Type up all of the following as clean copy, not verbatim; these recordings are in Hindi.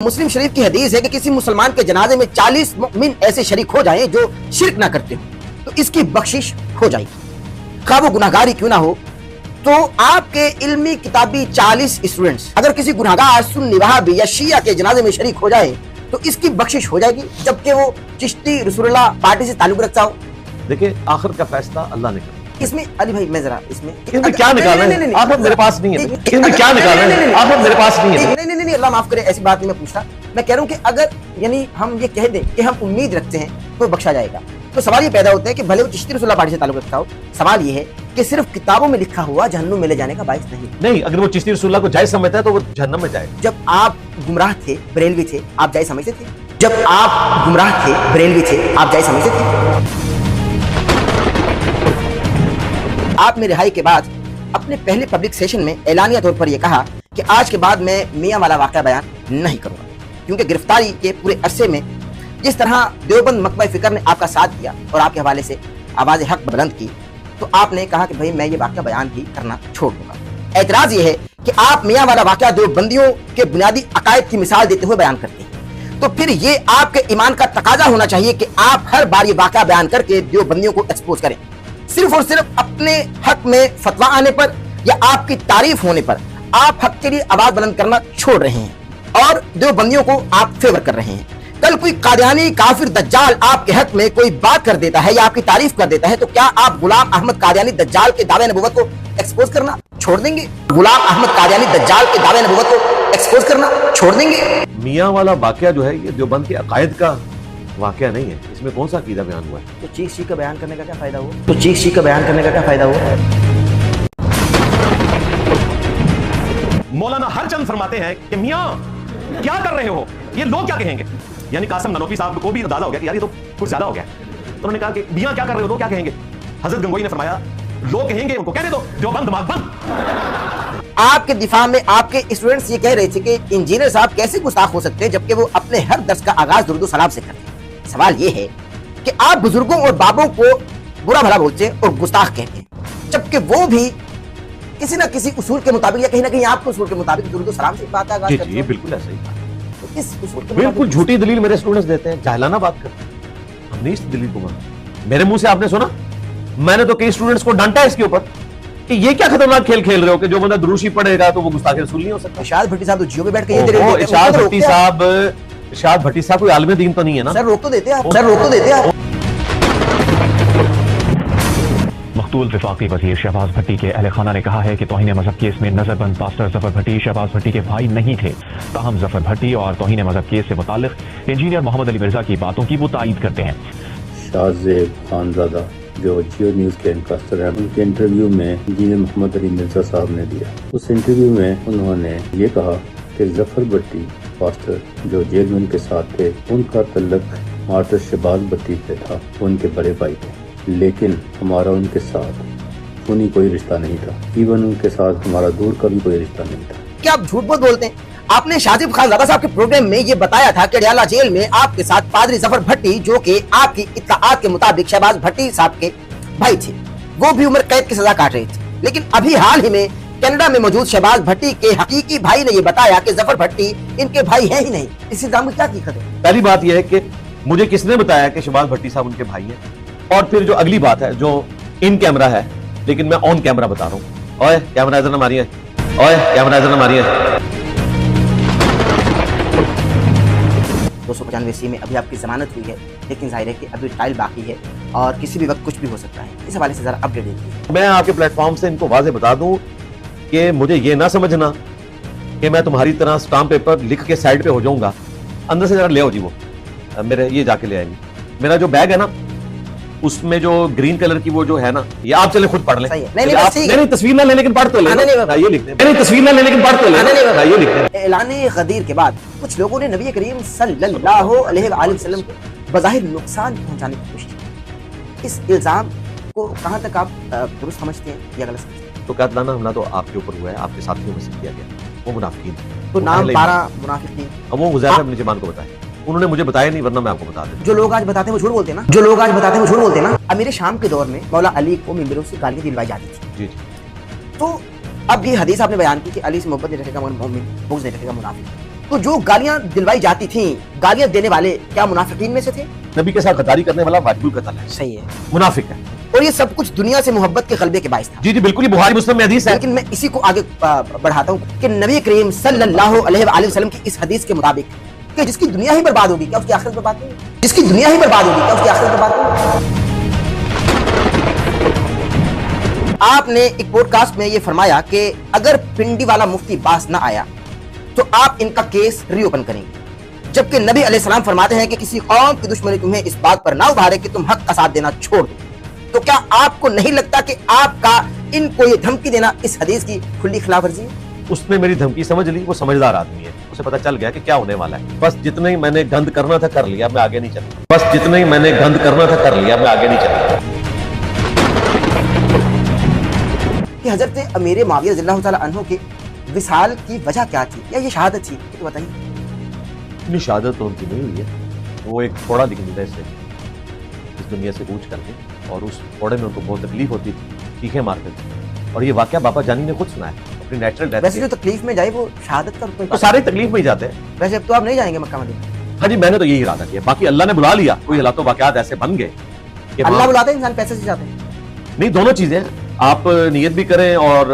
मुस्लिम शरीफ की हदीस है कि किसी मुसलमान के जनाजे में 40 मुमिन ऐसे शरीक हो जाएं जो शिर्क ना करते हो तो इसकी बख्शिश हो जाएगी, खा वो गुनाहगारी क्यों ना हो। तो आपके इल्मी किताबी 40 स्टूडेंट्स अगर किसी गुनाहगार सुन्नी वहाबी या शिया के जनाजे में शरीक हो जाए तो इसकी बख्शिश हो जाएगी, जबकि वो चिश्ती रसूलुल्लाह पार्टी से ताल्लुक रखता हो। देखिए आखिर का फैसला अल्लाह ने किया। इसमें अली भाई मैं जरा इसमें क्या निकाल रहे हैं? आखिर मेरे पास नहीं है। इसमें क्या निकाल रहे हैं? आखिर मेरे पास नहीं है। नहीं, अल्लाह माफ करे, ऐसी बात नहीं मैं पूछता। मैं कह रहा हूँ कि अगर यानी हम ये कह दें कि हम उम्मीद रखते हैं तो बख्शा जाएगा, तो सवाल ये पैदा होता है कि भले वो चिश्ती रसूलुल्लाह पार्टी से ताल्लुक रखता हो, सवाल ये है कि सिर्फ किताबों में लिखा हुआ जहन्नुम में ले जाने का बाइस नहीं। अगर वो चिश्ती रसूलुल्लाह को जायज समझता है तो वो जहन्नम में जाएगा। जब आप गुमराह थे, बरेलवी थे, आप जायज समझते थे? जब आप गुमराह थे, बरेलवी थे, आप जायज समझते थे? आपने रिहाई के बाद अपने पहले पब्लिक सेशन में ऐलानिया तौर पर यह कहा कि आज के बाद मैं मियां वाला वाक़या बयान नहीं करूंगा, क्योंकि गिरफ्तारी के पूरे अरसे में जिस तरह देवबंद मकतबा फिक्र ने आपका साथ दिया और आपके हवाले से आवाज़ हक बुलंद की, तो आपने कहा कि भाई मैं ये वाक़या बयान ही करना छोड़ दूंगा। एतराज़ ये है कि आप मियां वाला वाक़या देवबंदियों के बुनियादी अकायद की मिसाल देते हुए बयान करते हैं, तो फिर ये आपके ईमान का तकाजा होना चाहिए कि आप हर बार ये वाक़या बयान करके देवबंदियों को एक्सपोज करें। सिर्फ और सिर्फ अपने हक में फतवा आने पर या आपकी तारीफ होने पर आप हक के लिए आवाज बुलंद करना छोड़ रहे हैं और देवबंदियों को आप फेवर कर रहे हैं। कल कोई कादियानी काफिर दज्जाल आपके हक में कोई बात कर देता है या आपकी तारीफ कर देता है, तो क्या आप गुलाम अहमद कादियानी दज्जाल के दावे नबूवत को एक्सपोज करना छोड़ देंगे? गुलाम अहमद कादियानी दज्जाल के दावे नबूवत को एक्सपोज करना छोड़ देंगे? मियां वाला वाकया जो है ये देवबंद के अकायद का वाकया नहीं है, इसमें कौन सा अकीदा बयान हुआ है? तो चीख चीख का बयान करने का क्या फायदा हुआ? तो चीख चीख का बयान करने का क्या फायदा हुआ? मौलाना हर चंद फरमाते हैं कि मियां क्या कर रहे हो, ये लोग क्या कहेंगे। यानी कासिम ननोफी साहब को भी अंदाजा हो गया कि यार ये तो कुछ ज्यादा हो गया, तो उन्होंने कहा कि मियां क्या कर रहे हो, लोग क्या कहेंगे। हजरत गंगोई ने फरमाया लोग कहेंगे, उनको कहने दो, जो बंद दिमाग बंद। आपके दिफा में आपके स्टूडेंट्स ये कह रहे थे कि इंजीनियर साहब कैसे गुस्ताख हो सकते हैं जबकि वो अपने हर दर्स का आगाज दुरूद व सलाम से करते हैं। सवाल ये है कि आप बुजुर्गों और बाबों को बुरा भला बोलते हैं और गुस्ताख कहते हैं, जबकि वो भी किसी न किसी उसूल के मुताबिक या कहीं ना कहीं आपके उसूल के मुताबिक दुरूद व सलाम से बात आगाज करते हैं। जी बिल्कुल ऐसा ही। तो किस उसूल के बिल्कुल झूठी दलील मेरे स्टूडेंट्स देते हैं, जाहिलाना बात करते हैं। हमने इस दलील को माना, मेरे मुंह से आपने सुना, मैंने तो कई स्टूडेंट्स को डांटा इसके ऊपर कि ये क्या खतरनाक खेल खेल रहे हो कि जो बंदा दुरूशी पढ़ेगा तो वो गुस्ताख रसूल नहीं हो सकता। इरशाद भट्टी साहब तो जियो पे बैठ के ये दलील देते हैं। इरशाद भट्टी साहब कोई आलिम दीन तो नहीं है ना? सर रोक तो देते आप, सर रोक तो देते आप। मकतूल वफाकी वजीर शहबाज भट्टी के अहले खाना ने कहा है कि तौहीन मजहब केस में नजरबंद पास्टर जफर भट्टी शहबाज भट्टी के भाई नहीं थे। ताहम जफर भट्टी और तौहीन मजहब केस से मुताल्लिक इंजीनियर मोहम्मद अली मिर्जा की बातों की वो तायीद करते हैं। शाहजेब खानजादा जो जियो न्यूज़ के एंकर हैं, उनके इंटरव्यू में इंजीनियर मोहम्मद अली मिर्जा साहब ने दिया। उस इंटरव्यू में उन्होंने ये कहा कि जफर भट्टी पास्टर जो जेल में उनके साथ थे, उनका तल्लक मार्टर शहबाज भट्टी से था, उनके बड़े भाई थे, लेकिन हमारा उनके साथ खूनी कोई रिश्ता नहीं था। इवन उनके साथ हमारा दूर का भी कोई रिश्ता नहीं था। क्या आप झूठ बहुत बोलते हैं? आपने शाजिब खानजादा साहब के प्रोग्राम में ये बताया था कि अडयाला जेल में आपके साथ पादरी जफर भट्टी जो कि आपकी इत्तलाआत के मुताबिक शहबाज भट्टी साहब के भाई थे, वो भी उम्र कैद की सजा काट रहे थे। लेकिन अभी हाल ही में कनाडा में मौजूद शहबाज भट्टी के हकीकी भाई ने ये बताया कि जफर भट्टी इनके भाई है ही नहीं। इस इल्जाम में क्या हकीकत है? पहली बात यह है कि मुझे किसने बताया कि शहबाज भट्टी साहब उनके भाई हैं, और फिर जो अगली बात है जो इन कैमरा है लेकिन मैं ऑन कैमरा बता रहा हूँ। ओए कैमरा इधर ना मारिए, ओए कैमरा इधर ना मारिए। 295 में अभी आपकी जमानत हुई है, लेकिन जाहिर है कि अभी ट्रायल बाकी है और किसी भी वक्त कुछ भी हो सकता है। इस हवाले से जरा अपडेट दीजिए। मैं आपके प्लेटफॉर्म से इनको वाजे बता दूं कि मुझे ये ना समझना कि मैं तुम्हारी तरह स्टाम्प पेपर लिख के साइड पे हो जाऊंगा। अंदर से जरा ले आओ जी, वो मेरे ये जाके ले आएंगे। मेरा जो बैग है ना उसमें जो ग्रीन कलर की वो जो है ना, ये आप चले खुद पढ़ लें। नहीं तस्वीर ना ले लेकिन पढ़ तो ले। ये लिखते हैं, तस्वीर ना ले लेकिन पढ़ तो ले। ये लिखते हैं। ऐलान गदीर के बाद कुछ लोगों ने नबी करीम सल्लल्लाहु अलैहि वसल्लम को बज़ाहिर नुकसान पहुंचाने की कोशिश की। इस इल्जाम को कहां तक आप दुरुस्त समझते हैं या गलत समझते हैं? तो कातलाना हमला तो आपके ऊपर हुआ है, आपके साथियों में से किया गया, वो मुनाफिकीन। तो नाम 12 मुनाफिकीन, अब वो हुज़ैफा इब्न यमान को बताया, उन्होंने मुझे बताया नहीं, वरना मैं आपको बता देता। जो लोग आज बताते हैं वो झूठ बोलते हैं ना, जो लोग आज बताते हैं वो झूठ बोलते हैं ना। अमीर शाम के दौर में मौला अली को मिंबरों से गालियां दिलवाई जाती थी। जी। तो अब ये हदीस आपने बयान की कि अली से मोहब्बत नहीं रखेगा मोमिन, बुग़्ज़ नहीं रखेगा मुनाफिक। तो जो गालियां दिलवाई जाती थी, गालियां देने वाले क्या मुनाफिकीन में से थे? नबी के साथ गद्दारी करने वाला वाजिबुल कत्ल है, सही है, मुनाफिक है। और ये सब कुछ दुनिया से मोहब्बत के गलबे के बाइस था। जी जी बिल्कुल, ये बुखारी मुस्लिम में हदीस है। लेकिन मैं इसी को आगे बढ़ाता हूँ कि नबी करीम सल्लल्लाहु अलैहि वसल्लम की इस हदीस के मुताबिक कि जिसकी दुनिया ही बर्बाद होगी क्या उसकी आखिरत बर्बाद नहीं? जिसकी दुनिया ही बर्बाद होगी क्या उसकी आखिरत बर्बाद नहीं? आपने एक पॉडकास्ट में ये फरमाया कि अगर पिंडी वाला मुफ्ती बास ना आया तो आप इनका केस रीओपन करेंगे, जबकि नबी अलैहिस्सलाम फरमाते हैं कि किसी कौम की दुश्मनी तुम्हें इस बात पर ना उभारे कि तुम हक का साथ देना छोड़ दो। तो क्या आपको नहीं लगता कि आपका इनको ये धमकी देना इस हदीस की खुली खिलाफवर्जी है? उसने मेरी धमकी समझ ली, वो समझदार आदमी है, उसे पता चल गया कि क्या होने वाला है। बस जितना ही मैंने गंद करना था कर लिया, मैं आगे नहीं चला। बस जितना ही मैंने गंद करना था कर लिया, मैं आगे नहीं चला। कि हजरत अमीर मुआविया रज़ियल्लाहु ताला अन्हु के विसाल की वजह क्या थी या ये शहादत थी, तो बताइए। इतनी शहादत तो उनकी नहीं हुई है, वो एक फोड़ा निकले से इस दुनिया से कूच करके, और उस फोड़े में उनको बहुत तकलीफ होती थी, चीखें मारते थे। और ये वाकया बाबा जानी ने खुद सुनाया अपनी नेचुरल डेथ। वैसे जो तकलीफ में जाए वो शहादत का तो सारे तकलीफ में ही जाते हैं। वैसे अब तो आप नहीं जाएंगे मक्का मदीना? हाँ जी, मैंने तो यही इरादा किया, बाकी अल्लाह ने बुला लिया। कोई हालात वाकयात ऐसे बन गए कि अल्लाह बुलाते हैं, इंसान पैसे से जाते हैं। नहीं, दोनों चीजें, आप नियत भी करें और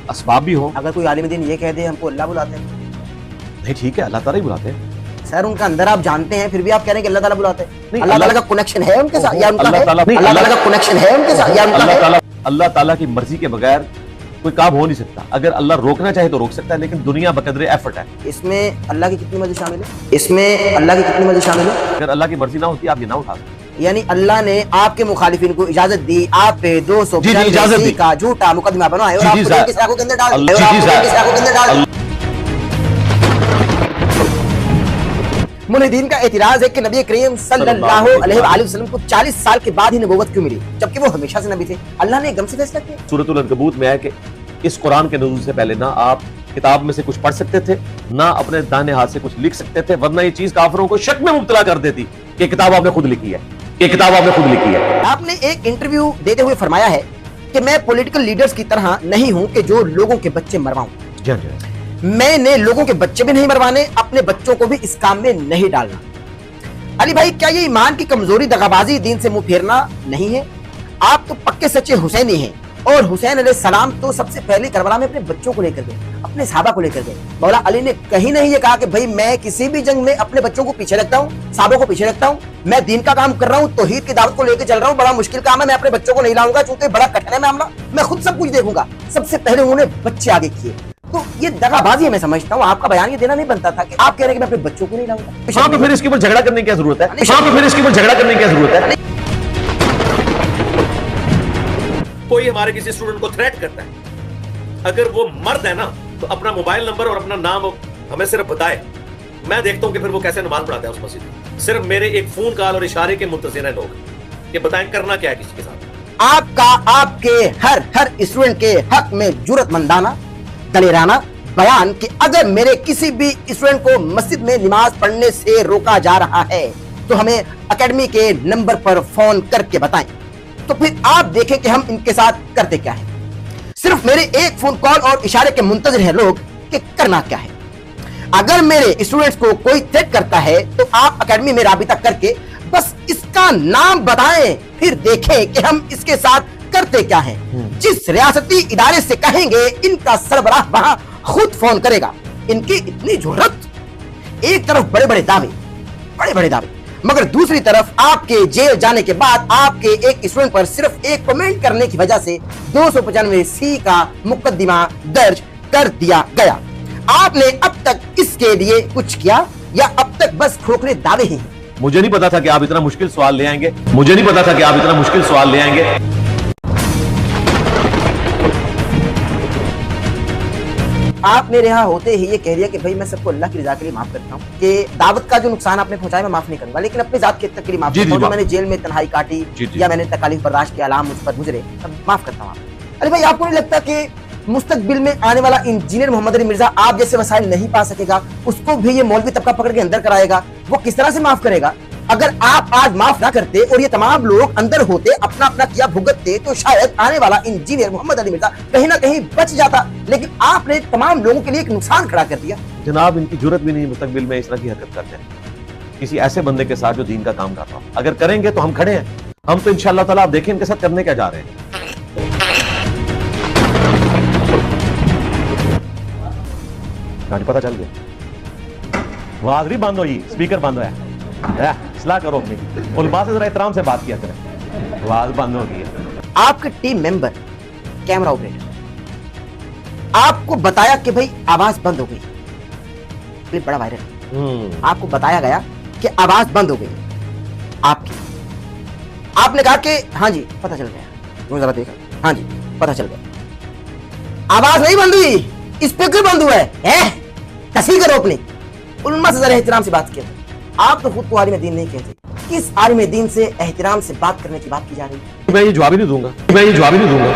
असबाब भी हो। अगर कोई आलिम दीन ये कह दे हमको अल्लाह बुलाते हैं, नहीं ठीक है, अल्लाह ताला ही बुलाते हैं। सर उनका अंदर आप जानते हैं, फिर भी आप कह रहे हैं कि अल्लाह ताला बुलाते हैं। नहीं, अल्लाह ताला का कनेक्शन है उनके साथ या उनका अल्लाह है? ताला नहीं, अल्लाह ताला का कनेक्शन है उनके साथ या उनका है? अल्लाह ताला की मर्जी के बगैर कोई काम हो नहीं सकता। अगर अल्लाह रोकना चाहे तो रोक सकता है, लेकिन दुनिया बकदरे एफर्ट है। इसमें अल्लाह की कितनी मर्जी शामिल है? इसमें अल्लाह की कितनी मर्जी शामिल है? अगर अल्लाह की मर्जी ना होती आप ये ना उठा सकते। यानी अल्लाह ने आपके मुखालिफिन को इजाजत दी, आप पे 295 का झूठा मुकदमा बनाए और आपको उनकी सलाखों के अंदर डाल दिया। मुल्हिदीन का एतराज है कि नबी करीम सल्लल्लाहु अलैहि वसल्लम को 40 साल के बाद ही नबूवत क्यों मिली, जबकि वो हमेशा से नबी थे। अल्लाह ने एकदम से फैसला किया। सूरतुल अनकबूत में है कि इस कुरान के नुज़ूल से पहले ना आप किताब में से कुछ पढ़ सकते थे, ना अपने दाहिने हाथ से कुछ लिख सकते थे, वरना ये चीज काफिरों को शक में मुब्तला कर देती कि किताब आपने खुद लिखी है, ये किताब आपने खुद लिखी है। आपने एक इंटरव्यू देते हुए फरमाया है कि मैं पॉलिटिकल लीडर्स की तरह नहीं हूं कि जो लोगों के बच्चे मरवाऊं। मैंने लोगों के बच्चे भी नहीं मरवाने, अपने बच्चों को भी इस काम में नहीं डालना। अली भाई, क्या ये ईमान की कमजोरी, दगाबाजी, दीन से मुंह फेरना नहीं है? आप तो पक्के सच्चे हुसैनी हैं, और हुसैन अलैहिस्सलाम तो सबसे पहले करबला में अपने बच्चों को लेकर गए, अपने सहाबा को लेकर गए। मौला अली ने कहीं नहीं ये कहा कि भाई मैं किसी भी जंग में अपने बच्चों को पीछे रखता हूँ, सहाबों को पीछे रखता हूँ, मैं दीन का काम कर रहा हूँ, तौहीद की दावत को लेकर चल रहा हूँ, बड़ा मुश्किल काम है, मैं अपने बच्चों को नहीं लाऊंगा क्योंकि बड़ा कठिन है मामला, मैं खुद सब कुछ देखूंगा। सबसे पहले उन्होंने बच्चे आगे किए। तो ये दगाबाजी मैं समझता हूँ। आपका बयान ये देना नहीं बनता था कि आप कह रहे हैं कि मैं अपने बच्चों को नहीं लाऊंगा। हाँ, तो फिर इसके ऊपर झगड़ा करने की क्या जरूरत है? हाँ, तो फिर इसके ऊपर झगड़ा करने की क्या जरूरत है? कोई हमारे किसी स्टूडेंट को थ्रेट करता है, अगर वो मर्द है ना तो अपना मोबाइल नंबर और अपना नाम हमें सिर्फ बताए, मैं देखता हूं कि फिर वो कैसे नमाज पढ़ाता है उस मस्जिद में। सिर्फ मेरे एक फोन कॉल और इशारे के मुंतज़िर हैं लोग कि बताएं करना क्या है किसी के साथ। आपका आपके हर स्टूडेंट के हक में जुर्रतमंदाना, दलेराना बयान कि अगर मेरे किसी भी स्टूडेंट को मस्जिद में नमाज पढ़ने से रोका जा रहा है तो हमें एकेडमी के नंबर पर फोन करके बताएं। तो फिर आप देखें कि हम इनके साथ करते क्या है। सिर्फ मेरे एक फोन कॉल और इशारे के मुंतज़िर हैं लोग कि करना क्या है। अगर मेरे स्टूडेंट्स को कोई थ्रेट करता है तो आप एकेडमी में राबिता करके बस इसका नाम बताएं, फिर देखें कि हम इसके साथ करते क्या हैं। जिस रियासती इदारे से कहेंगे इनका सरबराह वहां खुद फोन करेगा। इनकी इतनी जुर्रत, एक तरफ बड़े बड़े दावे, मगर दूसरी तरफ आपके जेल जाने के बाद आपके एक स्टूडेंट पर सिर्फ एक कमेंट करने की वजह से 295C का मुकदमा दर्ज कर दिया गया। आपने अब तक इसके लिए कुछ किया या अब तक बस खोखले दावे ही हैं? मुझे नहीं पता था कि आप इतना मुश्किल सवाल ले आएंगे। मुझे नहीं पता था कि आप इतना मुश्किल सवाल ले आएंगे। आप मेरे यहाँ होते ही ये कह दिया कि भाई मैं सबको अल्लाह की रजा के लिए माफ करता हूँ, कि दावत का जो नुकसान आपने पहुंचाया मैं माफ नहीं करूंगा, लेकिन अपनी जात के तक के लिए माफ करता हूँ। जो मैंने जेल में तन्हाई काटी या मैंने तकालीफ बर्दाश्त के अलाम मुझ पर गुजरे, तब माफ करता हूँ। अरे भाई, आपको नहीं लगता कि मुस्तकबिल में आने वाला इंजीनियर मोहम्मद अली मिर्जा आप जैसे वसाइल नहीं पा सकेगा, उसको भी ये मौलवी तबका पकड़ के अंदर कराएगा, वो किस तरह से माफ करेगा? अगर आप आज माफ ना करते और ये तमाम लोग अंदर होते, अपना अपना किया भुगतते, तो शायद आने वाला इंजीनियर मोहम्मद अली मिर्जा कहीं ना कहीं बच जाता। लेकिन आपने तमाम लोगों के लिए एक नुकसान खड़ा कर दिया। जनाब, इनकी जरूरत भी नहीं मुस्तकबिल में इस तरह की हरकत करते हैं किसी ऐसे बंदे के साथ जो दीन का काम कर रहा हो। अगर करेंगे तो हम खड़े हैं, हम तो इंशाअल्लाह ताला आप देखें इनके साथ करने क्या जा रहे हैं। पता चल गया, आवाज भी बंद हुई, स्पीकर बंद हुआ। सलाह करो अपनी, उलमा से जरा एहतराम से बात किया करें, आवाज बंद हो गई है। आपके टीम मेंबर कैमरा ऑपरेटर आपको बताया कि भाई आवाज बंद हो गई, क्लिप बड़ा वायरल। आपको बताया गया कि आवाज बंद हो गई आपकी, आपने कहा कि हाँ जी पता चल गया, जरा देखा, हाँ जी पता चल गया, आवाज नहीं बंद हुई, स्पीकर बंद हुआ है? तस्वीर करो अपनी, उलमा से जरा एहतराम से बात किया। आप तो खुद को आलिम दीन नहीं कहते, किस आलिम दीन से एहतराम से बात करने की बात की जा रही है? मैं ये जवाब ही नहीं दूंगा, मैं ये जवाब ही नहीं दूंगा।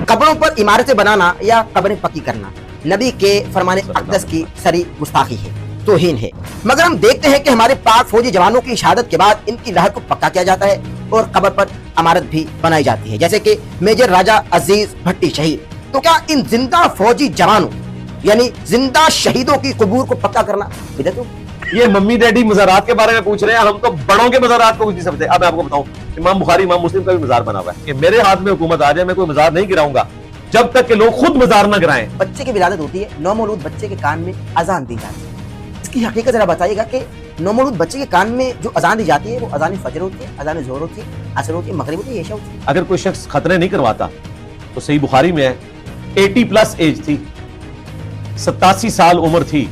कब्रों पर इमारतें बनाना या कब्रें पक्की करना नबी के फरमाने अक़दस की सरी गुस्ताखी है, तौहीन है। मगर हम देखते हैं कि हमारे पाक फौजी जवानों की शहादत के बाद इनकी लहर को पक्का किया जाता है और कब्र पर इमारत भी बनाई जाती है, जैसे कि मेजर राजा अजीज भट्टी शहीद। तो क्या इन जिंदा फौजी जवानों यानी जिंदा शहीदों की कबूर को पक्का करना बिदअत हो? ये मम्मी डैडी मज़ारात के बारे में पूछ रहे हैं, हम तो बड़ों के मज़ारात को कुछ नहीं समझते। अब मैं आपको बताऊं, इमाम बुखारी इमाम मुस्लिम का भी मज़ार बना हुआ है कि मेरे हाथ में हुकूमत आ जाए, मैं कोई मज़ार नहीं गिराऊंगा जब तक कि लोग खुद मज़ार न गिराएं। बच्चे की विलादत होती है, नौमौलूद बच्चे के कान में अजान दी जाती है। इसकी हकीकत जरा बताइएगा कि नौमौलूद बच्चे के कान में जो अजान दी जाती है वो अजान फजर होती है, अजान जोहर होती है, असर होती है, मगरिब होती है, इशा होती है। अगर कोई शख्स खतरे नहीं करवाता तो सही बुखारी में है 80+ एज थी, 87 साल उम्र थी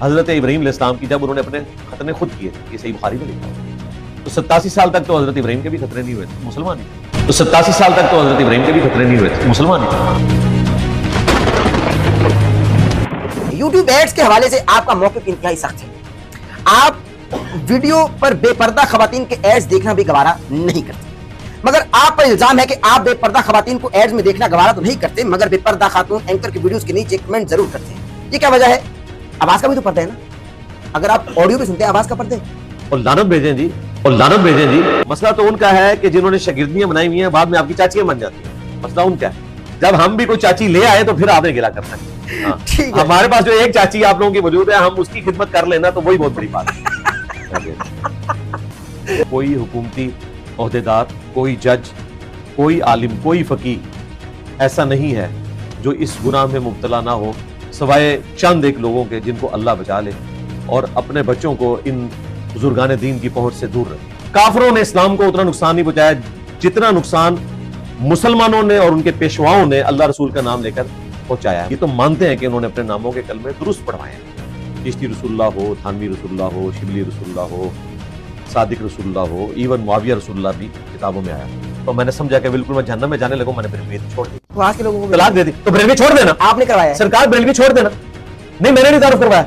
हजरत इब्राहिम अलैहिस्सलाम की, जब उन्होंने अपने खतरे खुद किए। ये सही बुखारी में लिखा है। तो 87 साल तक तो हजरत इब्राहिम के भी खतरे नहीं हुए थे, मुसलमान ही थे। तो 87 साल तक तो हजरत इब्राहिम के भी खतरे नहीं हुए थे, मुसलमान ही थे। यूट्यूब एड्स के हवाले से आपका मौक़िफ़ इंतहाई सख्त है। आप वीडियो पर बेपर्दा खवातीन के एड्स देखना भी गवारा नहीं करते, मगर आप पर इल्जाम है कि आप बेपर्दा खवातीन को एड्स में देखना गवारा तो नहीं करते, मगर बेपर्दा खातून एंकर की वीडियोस के नीचे कमेंट जरूर करते हैं। ये क्या वजह है? आवाज का भी तो पर्दा है ना, अगर आप ऑडियो भी सुनते हैं आवाज का पर्दा है। और लानत भेजें जी, और लानत भेजें जी। मसला तो उनका है कि जिन्होंने शागिर्दियां बनाई हुई हैं बाद में आपकी चाचियां बन जाती हैं। मसला उनका है, जब हम भी कोई चाची ले आए तो फिर आपने गिला करना है। ठीक है, हमारे पास जो एक चाची आप लोगों की मौजूद है, हम उसकी खिदमत कर लेना तो वही बहुत बड़ी बात है। कोई हुकूमती ओहदेदार, कोई जज, कोई आलिम, कोई फकीह ऐसा नहीं है जो इस गुनाह में मुब्तला ना हो, सवाए चंद एक लोगों के जिनको अल्लाह बचा ले और अपने बच्चों को इन बुजुर्गान दीन की पहुंच से दूर रखे। काफिरों ने इस्लाम को उतना नुकसान नहीं पहुंचाया जितना नुकसान मुसलमानों ने और उनके पेशवाओं ने अल्लाह रसूल का नाम लेकर पहुंचाया। ये तो मानते हैं कि उन्होंने अपने नामों के कलमे दुरुस्त पढ़वाए हैं। चिश्ती रसूलुल्लाह हो, थानवी रसूलुल्लाह हो, शिबली रसूलुल्लाह हो, सादिक रसूलुल्लाह हो, इवन मुआविया रसूलुल्लाह भी किताबों में आया। तो मैंने समझा कि बिल्कुल मैं जहन्नम में जाने लगूं, मैंने ब्रेलवी छोड़ दी। तो आज के लोगों को तलाक दे दी। तो ब्रेलवी छोड़ देना, आपने करवाया है। सरकार ब्रेलवी छोड़ देना। नहीं, मैंने नहीं तारुफ करवाया।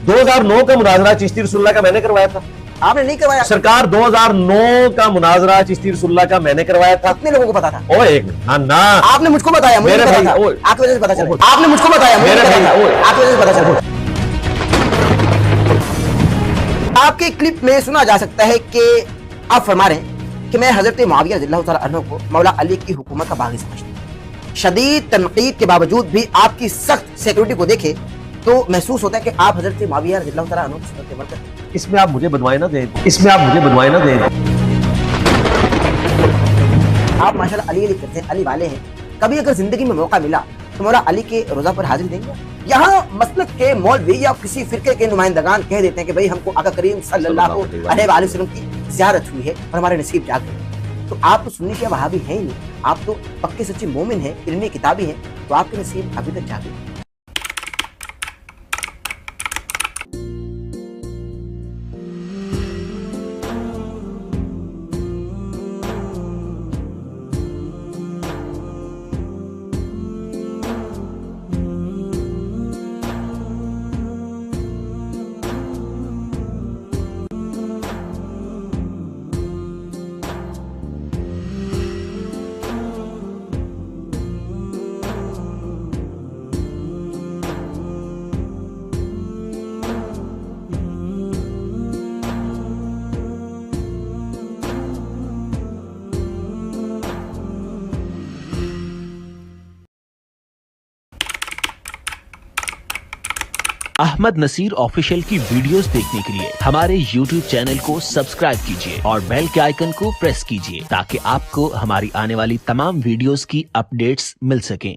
2009 का मुनाजरा चिश्ती रसूलुल्लाह का मैंने करवाया था। आपने नहीं करवाया? सरकार 2009 का मुनाजरा चिश्ती रसूलुल्लाह का मैंने करवाया था। कितने लोगों को पता था? ओ एक मिनट, हाँ ना, आपने मुझको बताया, मुझे मेरे नहीं पता भाई, था। ओए। आपकी वजह से पता चला। आपने मुझको बताया, मुझे मेरे नहीं पता भाई, था। ओए। आपकी वजह से पता चला। आपके क्लिप में सुना जा सकता है कि आप फरमा रहे हैं कि मैं हजरत मुआविया रज़ियल्लाहु तआला अन्हु को मौला अली की हुकूमत का बागी समझता हूं। शदीद तनकीद के बावजूद भी आपकी सख्त सिक्योरिटी को देखे तो महसूस होता है कि आप हजरत मुआविया रज़ियल्लाहु तआला अन्हु की सुन्नत अमल करते हैं। इसमें आप मुझे बदवाई ना दें, इसमें आप मुझे बदवाई ना दें। आप माशाल्लाह अली करते हैं, अली वाले हैं। कभी अगर जिंदगी में मौका मिला तो मौला अली के रोजा पर हाजिर देंगे? यहाँ मसलक के मौलवी या किसी फिरके के नुमाइंदगान कह देते हैं कि भाई हमको आका करीम सल्लल्लाहु अलैहि वसल्लम की ज़ियारत हुई है और हमारे नसीब जाग गए। तो आप तो सुन्नी शिया वहाबी है ही नहीं, आप तो पक्के सच्चे मोमिन हैं, इल्मी किताबी हैं, तो आपके नसीब अभी तक जागे। अहमद नसीर ऑफिशियल की वीडियोस देखने के लिए हमारे YouTube चैनल को सब्सक्राइब कीजिए और बेल के आइकन को प्रेस कीजिए ताकि आपको हमारी आने वाली तमाम वीडियोस की अपडेट्स मिल सकें।